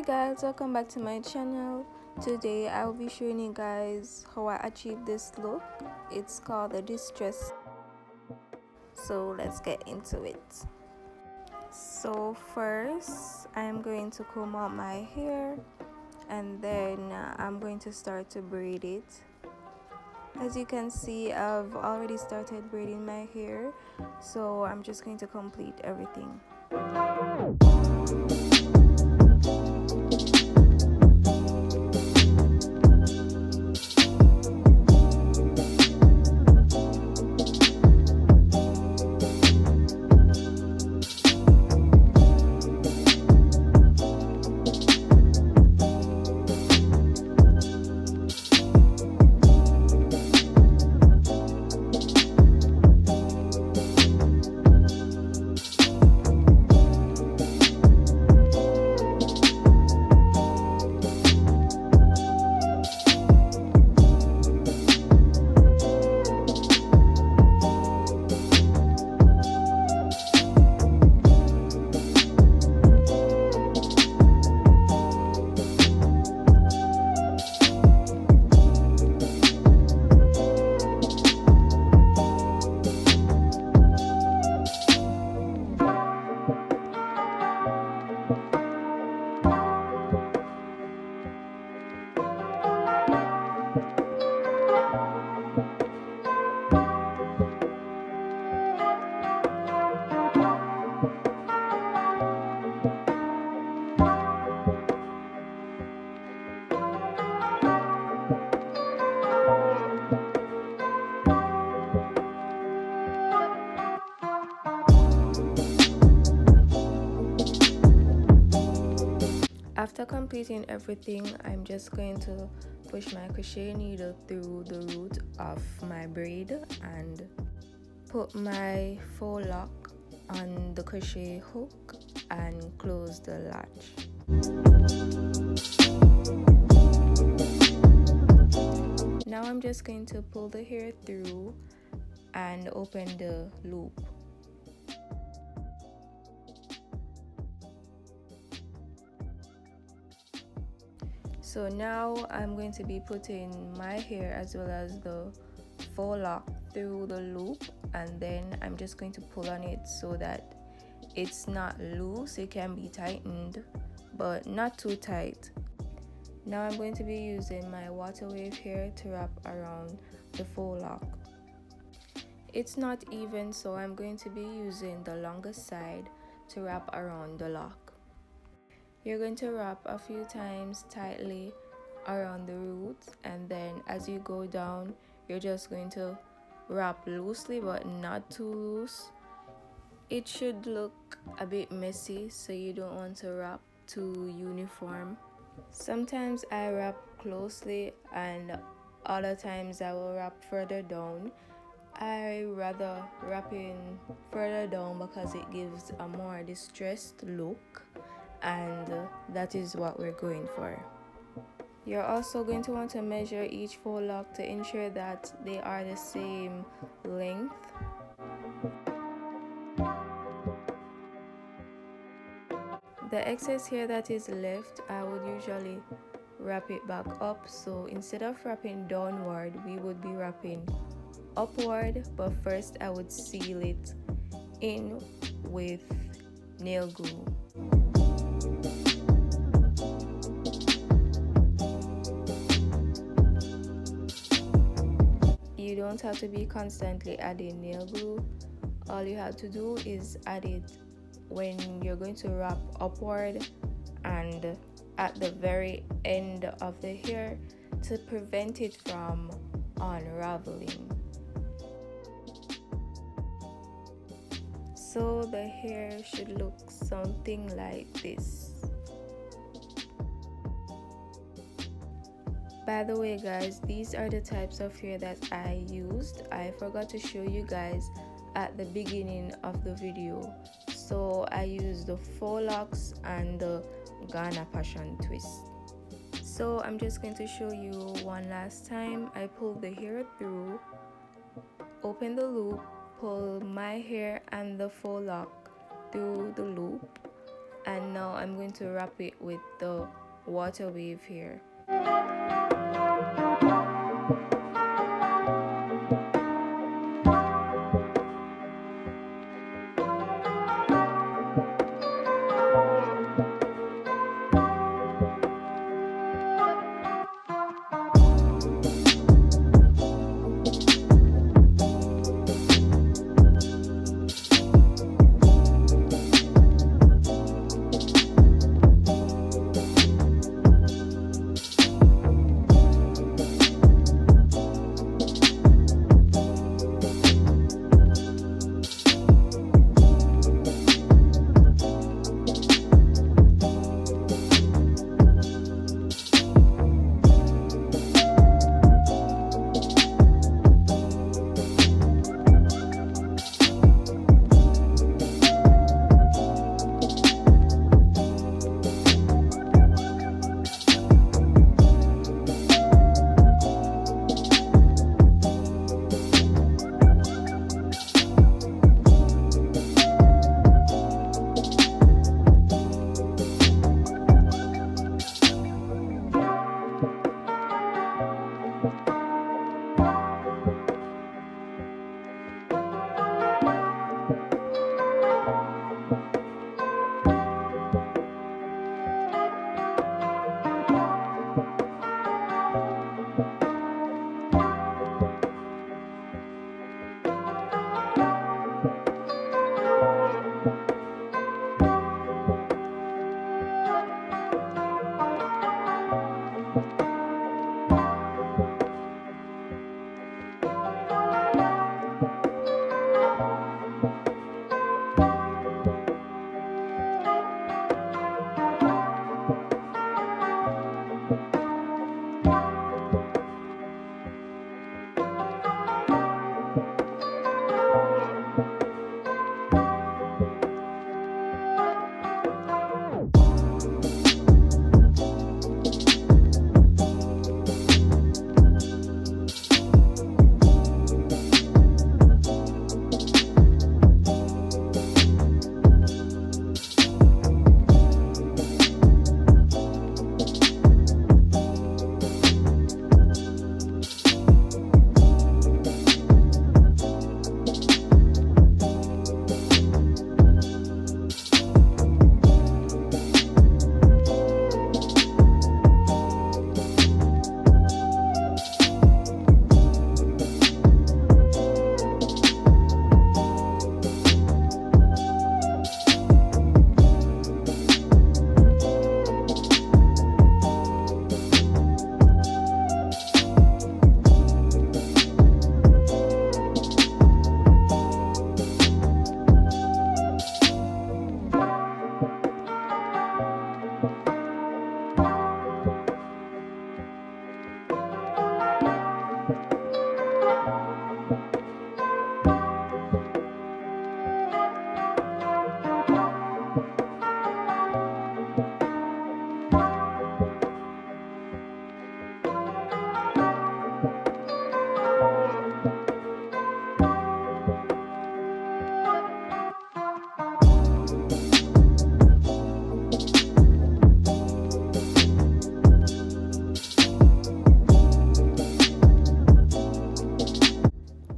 guys, welcome back to my channel. Today I will be showing you guys how I achieved this look. It's called the distress. So let's get into it. So first I am going to comb out my hair, and then I'm going to start to braid it. As you can see, I've already started braiding my hair, so I'm just going to complete everything. After completing everything, I'm just going to push my crochet needle through the root of my braid and put my faux lock on the crochet hook and close the latch. Now I'm just going to pull the hair through and open the loop. So now I'm going to be putting my hair as well as the faux lock through the loop, and then I'm just going to pull on it so that it's not loose. It can be tightened but not too tight. Now I'm going to be using my water wave hair to wrap around the faux lock. It's not even, so I'm going to be using the longest side to wrap around the lock. You're going to wrap a few times tightly around the roots, and then as you go down, you're just going to wrap loosely but not too loose. It should look a bit messy, so you don't want to wrap too uniform. Sometimes I wrap closely and other times I will wrap further down. I rather wrapping further down because it gives a more distressed look, and that is what we're going for. You're also going to want to measure each faux lock to ensure that they are the same length. The excess hair that is left, I would usually wrap it back up, so instead of wrapping downward, we would be wrapping upward, but first I would seal it in with nail glue. You don't have to be constantly adding nail glue. All you have to do is add it when you're going to wrap upward and at the very end of the hair to prevent it from unraveling. So the hair should look something like this. By the way guys, these are the types of hair that I used. I forgot to show you guys at the beginning of the video. So I used the faux locks and the Ghana passion twist. So I'm just going to show you one last time. I pulled the hair through, open the loop, pull my hair and the faux lock through the loop, And now I'm going to wrap it with the water wave here.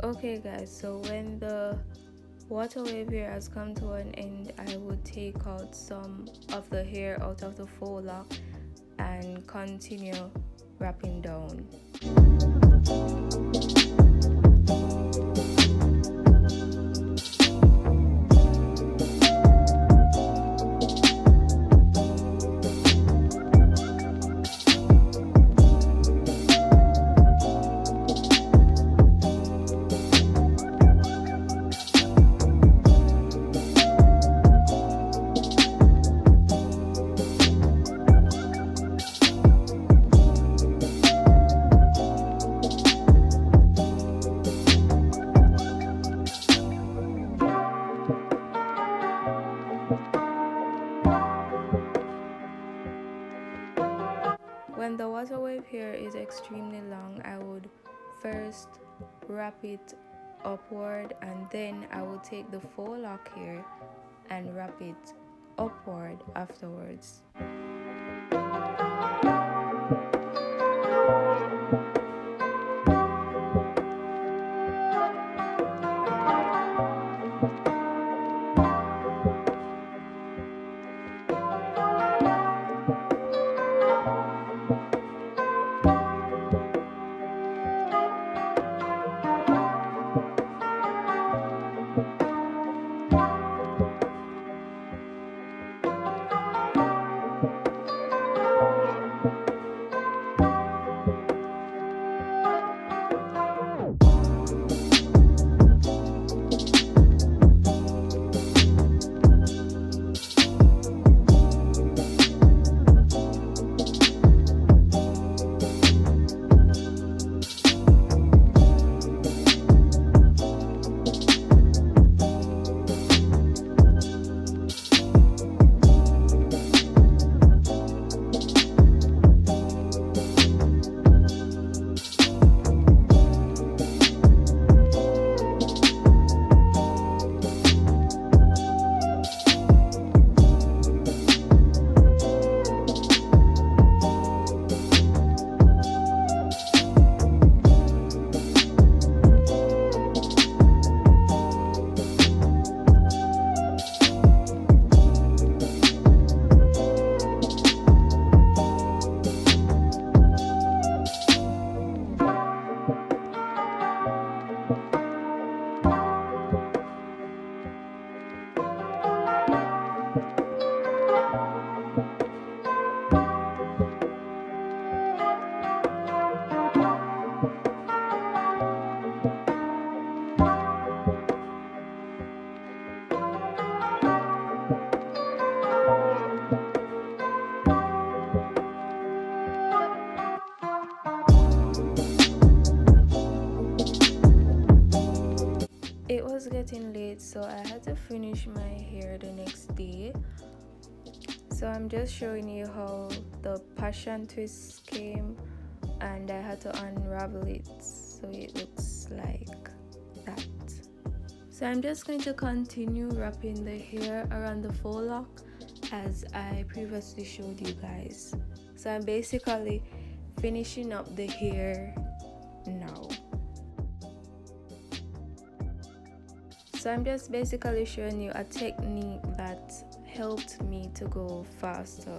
Okay guys, so when the water wave here has come to an end, I would take out some of the hair out of the faux lock and continue wrapping down. When the water wave hair is extremely long, I would first wrap it upward, and then I will take the faux lock hair and wrap it upward afterwards. It was getting late, so I had to finish my hair the next day. So I'm just showing you how the passion twist came, and I had to unravel it so it looks like that. So I'm just going to continue wrapping the hair around the faux lock as I previously showed you guys. So I'm basically finishing up the hair now. So I'm just basically showing you a technique that helped me to go faster.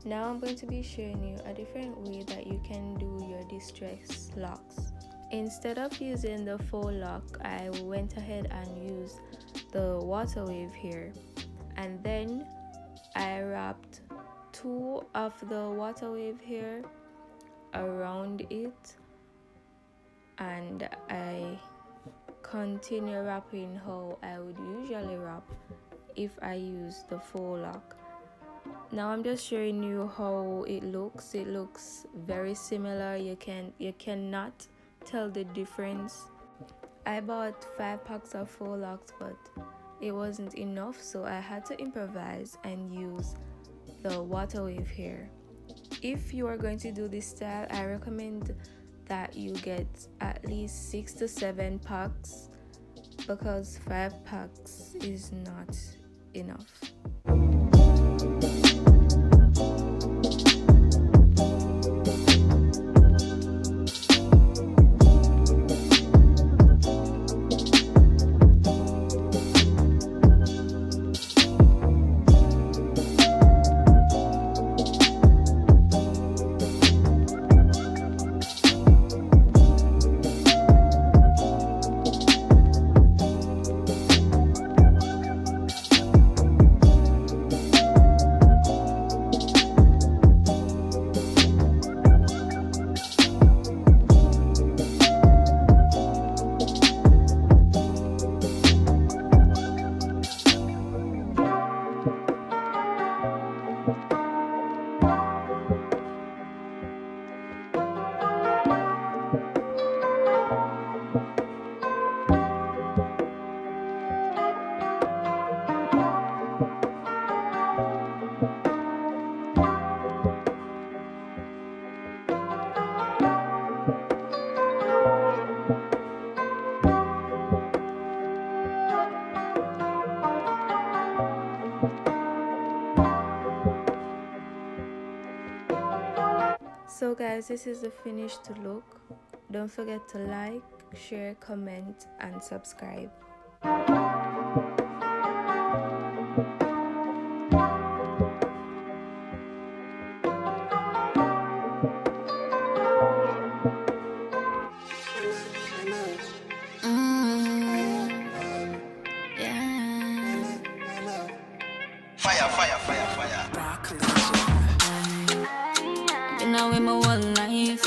Now I'm going to be showing you a different way that you can do your distress locks. Instead of using the faux lock, I went ahead and used the water wave here, and then I wrapped two of the water wave hair around it, and I continue wrapping how I would usually wrap if I use the faux lock. Now I'm just showing you how it looks. It looks very similar. You cannot tell the difference. I bought 5 packs of faux locks, but it wasn't enough, so I had to improvise and use the water wave hair. If you are going to do this style, I recommend that you get at least 6 to 7 packs, because 5 packs is not enough. So guys, this is the finished look. Don't forget to like, share, comment, and subscribe. Fire, fire, fire, fire. Been out with my whole life,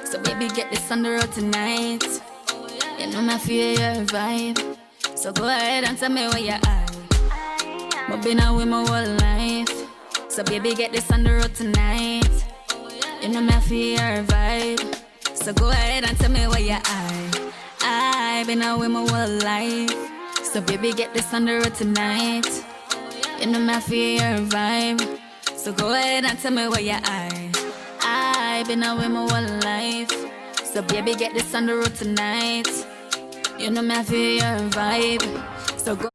so baby get this on the road tonight. You know me feel your vibe, so go ahead and tell me where you are. But been out with my whole life, so baby get this on the road tonight. You know me feel your vibe, so go ahead and tell me where you are. I been out with my whole life, so baby get this on the road tonight. You know me feel your vibe, so go ahead and tell me where you are. I've been out with my whole life, so baby get this on the road tonight. You know me feel your vibe, so go